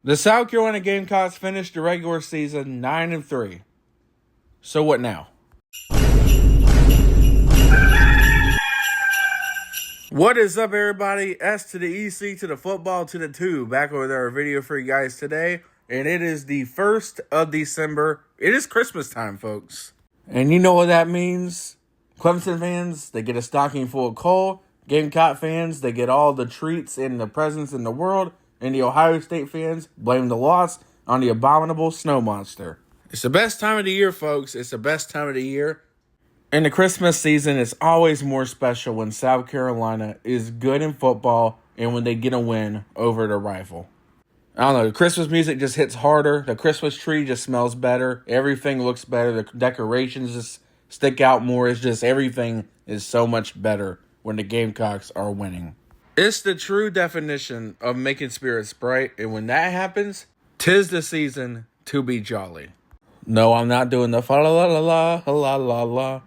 The South Carolina Gamecocks finished the regular season 9-3. So what now? What is up, everybody? S to the EC to the football to the 2. Back with our video for you guys today. And it is the 1st of December. It is Christmas time, folks. And you know what that means? Clemson fans, they get a stocking full of coal. Gamecock fans, they get all the treats and the presents in the world. And the Ohio State fans blame the loss on the abominable snow monster. It's the best time of the year, folks. It's the best time of the year. And the Christmas season is always more special when South Carolina is good in football and when they get a win over the rival. I don't know, the Christmas music just hits harder. The Christmas tree just smells better. Everything looks better. The decorations just stick out more. It's just everything is so much better when the Gamecocks are winning. It's the true definition of making spirits bright. And when that happens, 'tis the season to be jolly. No, I'm not doing the fa la la la la la la.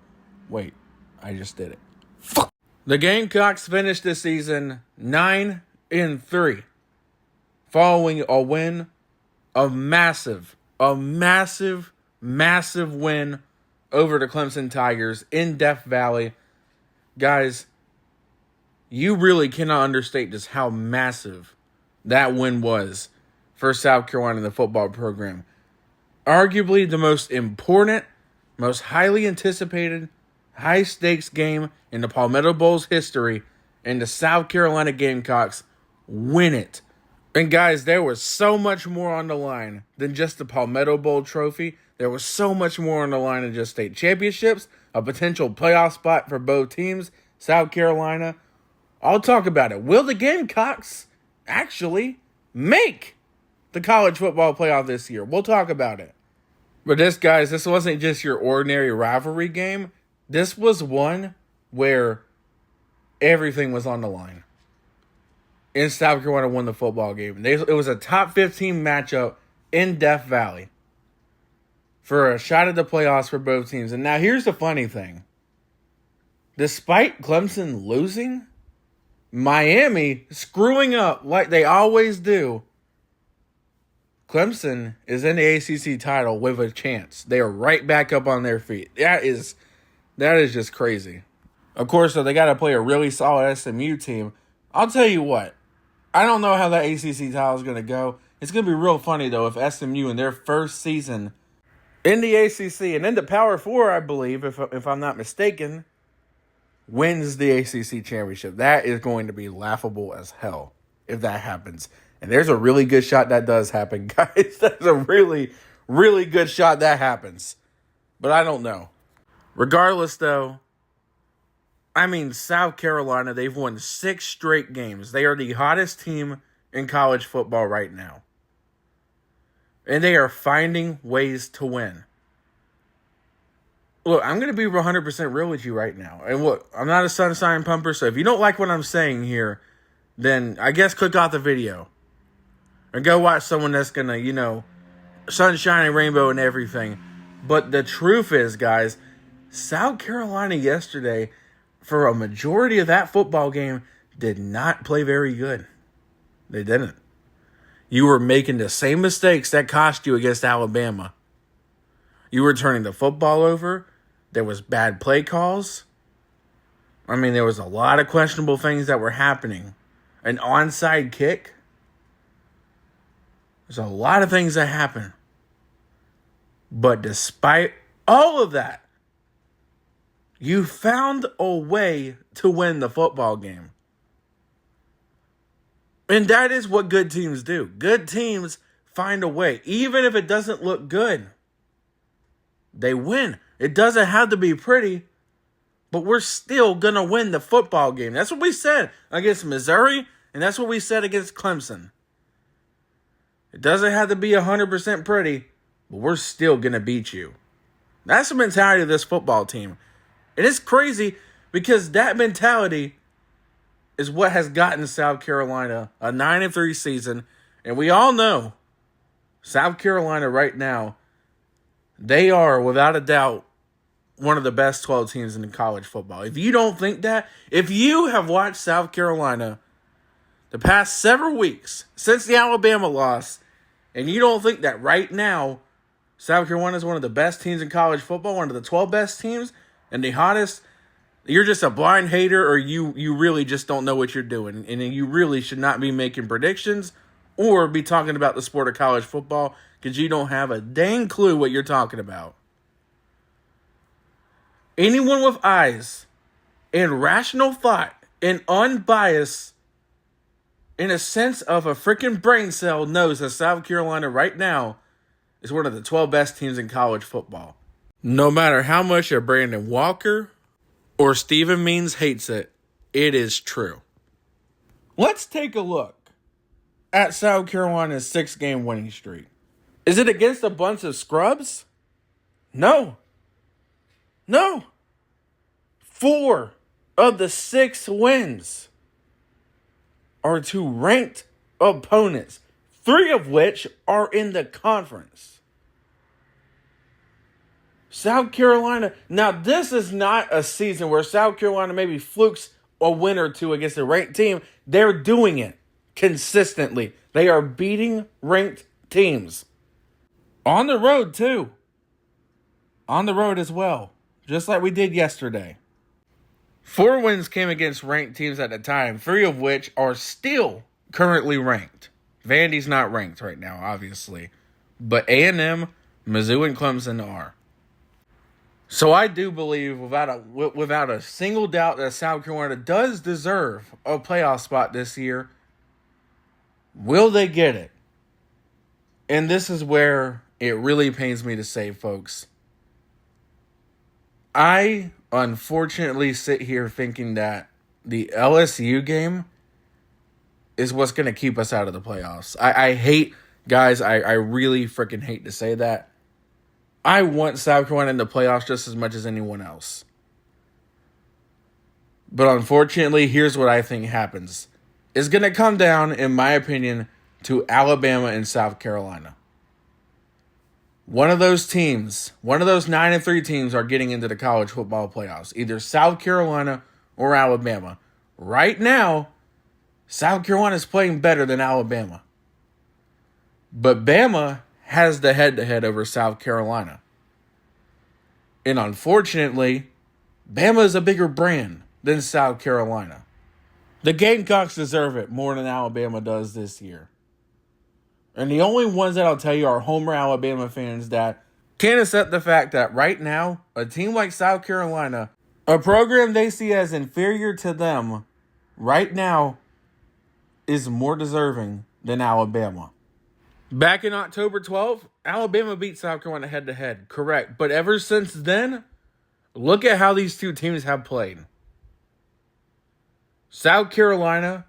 Wait, I just did it. Fuck. The Gamecocks finished the season 9-3, following a win, a massive win over the Clemson Tigers in Death Valley. Guys, you really cannot understate just how massive that win was for South Carolina in the football program. Arguably the most important, most highly anticipated, high-stakes game in the Palmetto Bowl's history, and the South Carolina Gamecocks win it. And guys, there was so much more on the line than just the Palmetto Bowl trophy. There was so much more on the line than just state championships, a potential playoff spot for both teams, South Carolina. I'll talk about it. Will the Gamecocks actually make the college football playoff this year? We'll talk about it. But this wasn't just your ordinary rivalry game. This was one where everything was on the line. And South Carolina won the football game. It was a top 15 matchup in Death Valley for a shot at the playoffs for both teams. And now here's the funny thing. Despite Clemson losing, Miami screwing up like they always do, Clemson is in the ACC title with a chance. They are right back up on their feet. That is just crazy. Of course, though, they got to play a really solid SMU team. I'll tell you what. I don't know how that ACC title is going to go. It's going to be real funny, though, if SMU in their first season in the ACC and in the Power 4, I believe, if I'm not mistaken, wins the ACC championship. That is going to be laughable as hell if that happens. And there's a really good shot that does happen, guys. That's a really, really good shot that happens. But I don't know. Regardless, though, I mean, South Carolina, they've won 6 straight games. They are the hottest team in college football right now. And they are finding ways to win. Look, I'm going to be 100% real with you right now. And look, I'm not a sunshine pumper, so if you don't like what I'm saying here, then I guess click off the video. And go watch someone that's going to, sunshine and rainbow and everything. But the truth is, guys, South Carolina yesterday, for a majority of that football game, did not play very good. They didn't. You were making the same mistakes that cost you against Alabama. You were turning the football over. There was bad play calls. I mean, there was a lot of questionable things that were happening. An onside kick. There's a lot of things that happen. But despite all of that, you found a way to win the football game. And that is what good teams do. Good teams find a way. Even if it doesn't look good, they win. It doesn't have to be pretty, but we're still going to win the football game. That's what we said against Missouri, and that's what we said against Clemson. It doesn't have to be 100% pretty, but we're still going to beat you. That's the mentality of this football team. And it's crazy because that mentality is what has gotten South Carolina a 9-3 season. And we all know South Carolina right now, they are without a doubt one of the best 12 teams in college football. If you don't think that, if you have watched South Carolina the past several weeks since the Alabama loss, And you don't think that right now, South Carolina is one of the best teams in college football, one of the 12 best teams, and the hottest, you're just a blind hater, or you really just don't know what you're doing. And you really should not be making predictions or be talking about the sport of college football because you don't have a dang clue what you're talking about. Anyone with eyes and rational thought and unbiased in a sense of a freaking brain cell knows that South Carolina right now is one of the 12 best teams in college football. No matter how much a Brandon Walker or Steven Means hates it, it is true. Let's take a look at South Carolina's 6-game winning streak. Is it against a bunch of scrubs? No. 4 of the 6 wins are to ranked opponents, 3 of which are in the conference. South Carolina, now this is not a season where South Carolina maybe flukes a win or two against a ranked team. They're doing it consistently. They are beating ranked teams. On the road, too. On the road as well. Just like we did yesterday. 4 wins came against ranked teams at the time, 3 of which are still currently ranked. Vandy's not ranked right now, obviously. But A&M, Mizzou, and Clemson are. So I do believe, without a single doubt, that South Carolina does deserve a playoff spot this year. Will they get it? And this is where it really pains me to say, folks. I unfortunately sit here thinking that the LSU game is what's going to keep us out of the playoffs. I hate, guys, I really freaking hate to say that. I want South Carolina in the playoffs just as much as anyone else. But unfortunately, here's what I think happens. It's going to come down, in my opinion, to Alabama and South Carolina. One of those teams, one of those 9-3 teams are getting into the college football playoffs. Either South Carolina or Alabama. Right now, South Carolina is playing better than Alabama. But Bama has the head-to-head over South Carolina. And unfortunately, Bama is a bigger brand than South Carolina. The Gamecocks deserve it more than Alabama does this year. And the only ones that I'll tell you are Homer Alabama fans that can't accept the fact that right now, a team like South Carolina, a program they see as inferior to them, right now, is more deserving than Alabama. Back in October 12th, Alabama beat South Carolina head-to-head, correct. But ever since then, look at how these two teams have played. South Carolina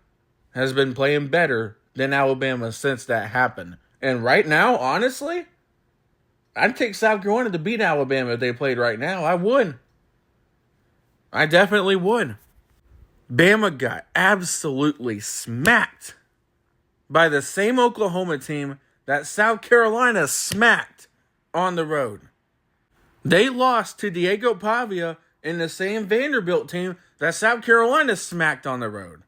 has been playing better than Alabama since that happened. And right now, honestly, I'd take South Carolina to beat Alabama if they played right now. I would. I definitely would. Bama got absolutely smacked by the same Oklahoma team that South Carolina smacked on the road. They lost to Diego Pavia in the same Vanderbilt team that South Carolina smacked on the road.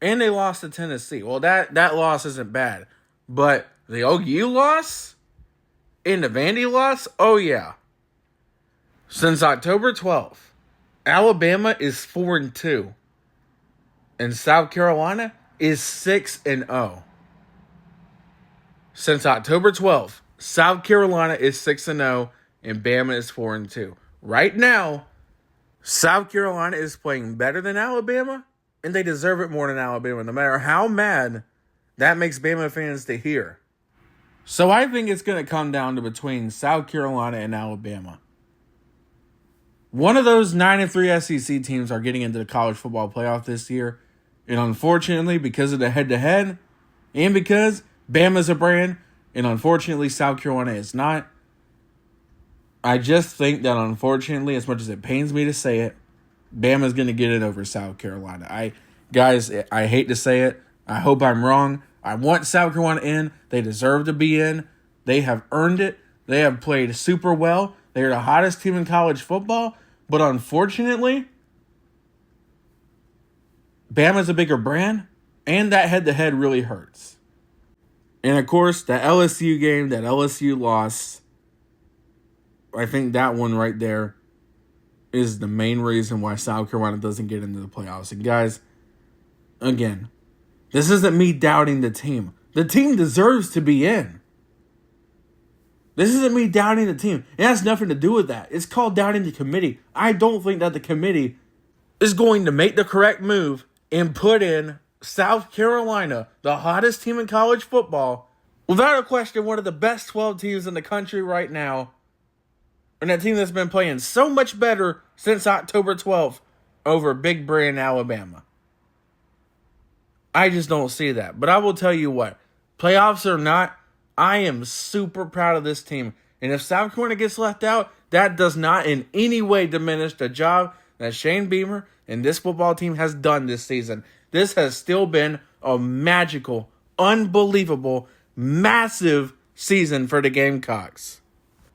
And they lost to Tennessee. Well, that loss isn't bad. But the OU loss and the Vandy loss, oh yeah. Since October 12th, Alabama is 4-2. And South Carolina is 6-0. Since October 12th, South Carolina is 6-0 and Bama is 4-2. Right now, South Carolina is playing better than Alabama, and they deserve it more than Alabama, no matter how mad that makes Bama fans to hear. So I think it's going to come down to between South Carolina and Alabama. One of those 9-3 SEC teams are getting into the college football playoff this year, and unfortunately, because of the head-to-head, and because Bama's a brand, and unfortunately South Carolina is not, I just think that unfortunately, as much as it pains me to say it, Bama's going to get it over South Carolina. I hate to say it. I hope I'm wrong. I want South Carolina in. They deserve to be in. They have earned it. They have played super well. They are the hottest team in college football. But unfortunately, Bama's a bigger brand, and that head-to-head really hurts. And of course, the LSU game that LSU lost, I think that one right there is the main reason why South Carolina doesn't get into the playoffs. And guys, again, this isn't me doubting the team. The team deserves to be in. This isn't me doubting the team. It has nothing to do with that. It's called doubting the committee. I don't think that the committee is going to make the correct move and put in South Carolina, the hottest team in college football, without a question, one of the best 12 teams in the country right now, and a team that's been playing so much better since October 12th over Big Brand, Alabama. I just don't see that. But I will tell you what, playoffs or not, I am super proud of this team. And if South Carolina gets left out, that does not in any way diminish the job that Shane Beamer and this football team has done this season. This has still been a magical, unbelievable, massive season for the Gamecocks.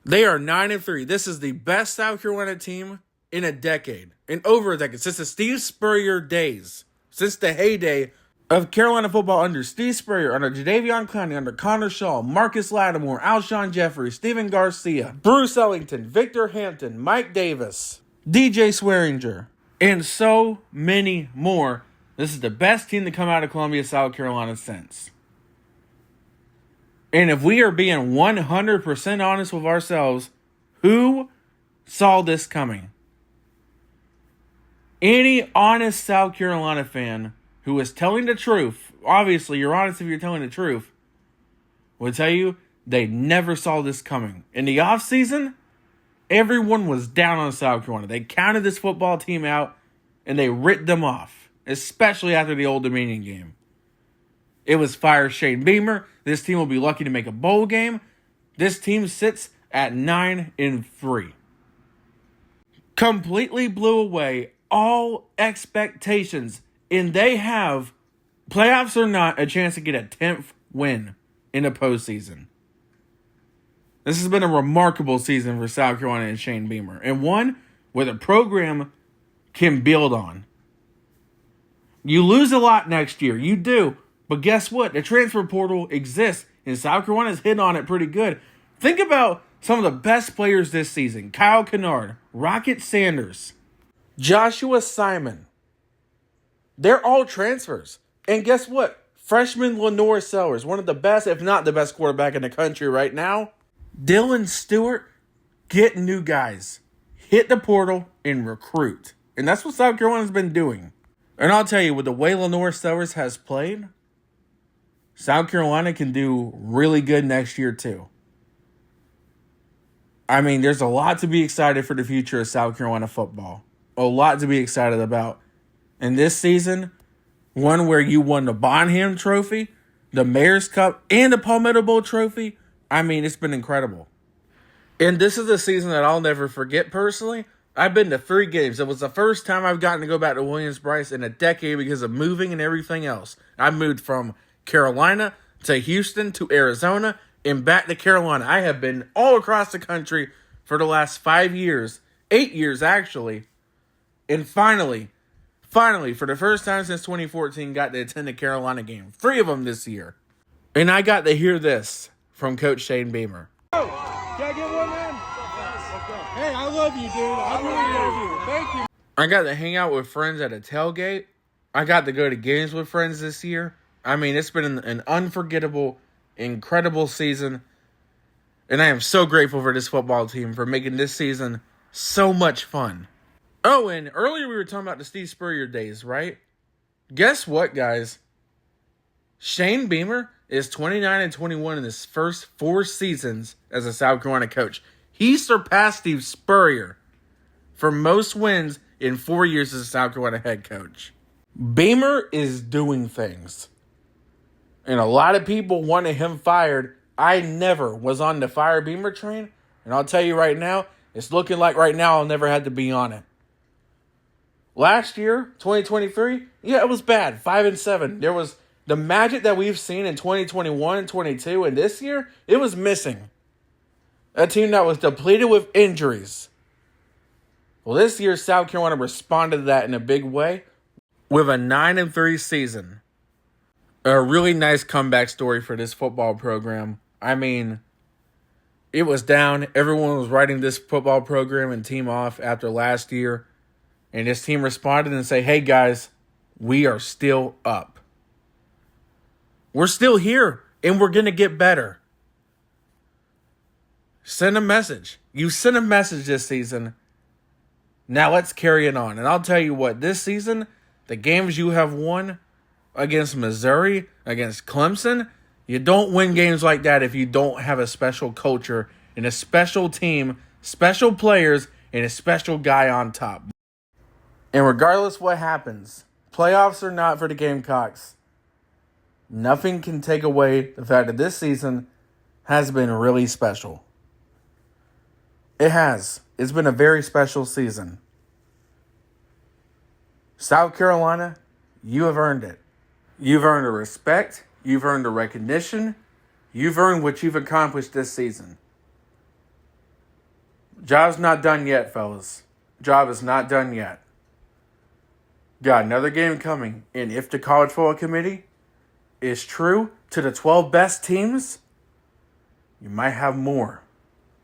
They are 9-3. This is the best South Carolina team in a decade, in over a decade, since the Steve Spurrier days, since the heyday of Carolina football under Steve Spurrier, under Jadeveon Clowney, under Connor Shaw, Marcus Lattimore, Alshon Jeffrey, Steven Garcia, Bruce Ellington, Victor Hampton, Mike Davis, DJ Swearinger, and so many more. This is the best team to come out of Columbia, South Carolina since. And if we are being 100% honest with ourselves, who saw this coming? Any honest South Carolina fan who is telling the truth, obviously you're honest if you're telling the truth, will tell you they never saw this coming. In the offseason, everyone was down on South Carolina. They counted this football team out and they writ them off, especially after the Old Dominion game. It was fire Shane Beamer. This team will be lucky to make a bowl game. This team sits at 9-3. Completely blew away all expectations. And they have, playoffs or not, a chance to get a 10th win in the postseason. This has been a remarkable season for South Carolina and Shane Beamer. And one where the program can build on. You lose a lot next year. You do. But guess what? The transfer portal exists. And South Carolina's hit on it pretty good. Think about some of the best players this season. Kyle Kennard, Rocket Sanders, Joshua Simon. They're all transfers. And guess what? Freshman Lenore Sellers, one of the best, if not the best quarterback in the country right now. Dylan Stewart, get new guys. Hit the portal and recruit. And that's what South Carolina's been doing. And I'll tell you, with the way Lenore Sellers has played, South Carolina can do really good next year too. I mean, there's a lot to be excited for the future of South Carolina football. A lot to be excited about. And this season, one where you won the Bonham Trophy, the Mayor's Cup, and the Palmetto Bowl Trophy. I mean, it's been incredible. And this is a season that I'll never forget personally. I've been to 3 games. It was the first time I've gotten to go back to Williams-Brice in a decade because of moving and everything else. I moved from Carolina to Houston to Arizona and back to Carolina. I have been all across the country for the last 5 years, 8 years actually. And finally, for the first time since 2014, got to attend a Carolina game. 3 of them this year. And I got to hear this from Coach Shane Beamer. Can I get one, man? Hey, I love you, dude. I really love you. Thank you. I got to hang out with friends at a tailgate. I got to go to games with friends this year. I mean, it's been an unforgettable, incredible season. And I am so grateful for this football team for making this season so much fun. Oh, and earlier we were talking about the Steve Spurrier days, right? Guess what, guys? Shane Beamer is 29-21 in his first 4 seasons as a South Carolina coach. He surpassed Steve Spurrier for most wins in 4 years as a South Carolina head coach. Beamer is doing things. And a lot of people wanted him fired. I never was on the fire Beamer train. And I'll tell you right now, it's looking like right now I'll never have to be on it. Last year, 2023, yeah, it was bad. 5-7. There was the magic that we've seen in 2021 and 22, and this year, it was missing. A team that was depleted with injuries. Well, this year, South Carolina responded to that in a big way with a 9-3 season. A really nice comeback story for this football program. I mean, it was down. Everyone was writing this football program and team off after last year. And this team responded and say, hey guys, we are still up. We're still here and we're going to get better. Send a message. You sent a message this season. Now let's carry it on. And I'll tell you what, this season, the games you have won against Missouri, against Clemson, you don't win games like that if you don't have a special culture and a special team, special players, and a special guy on top. And regardless what happens, playoffs or not for the Gamecocks, nothing can take away the fact that this season has been really special. It has. It's been a very special season. South Carolina, you have earned it. You've earned the respect. You've earned the recognition. You've earned what you've accomplished this season. Job's not done yet, fellas. Job is not done yet. Got another game coming. And if the College Football Committee is true to the 12 best teams, you might have more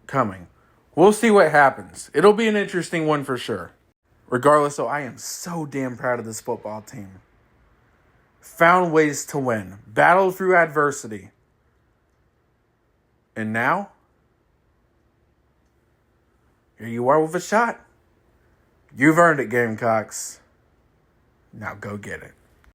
coming. We'll see what happens. It'll be an interesting one for sure. Regardless, though, I am so damn proud of this football team. Found ways to win. Battled through adversity. And now, here you are with a shot. You've earned it, Gamecocks. Now go get it.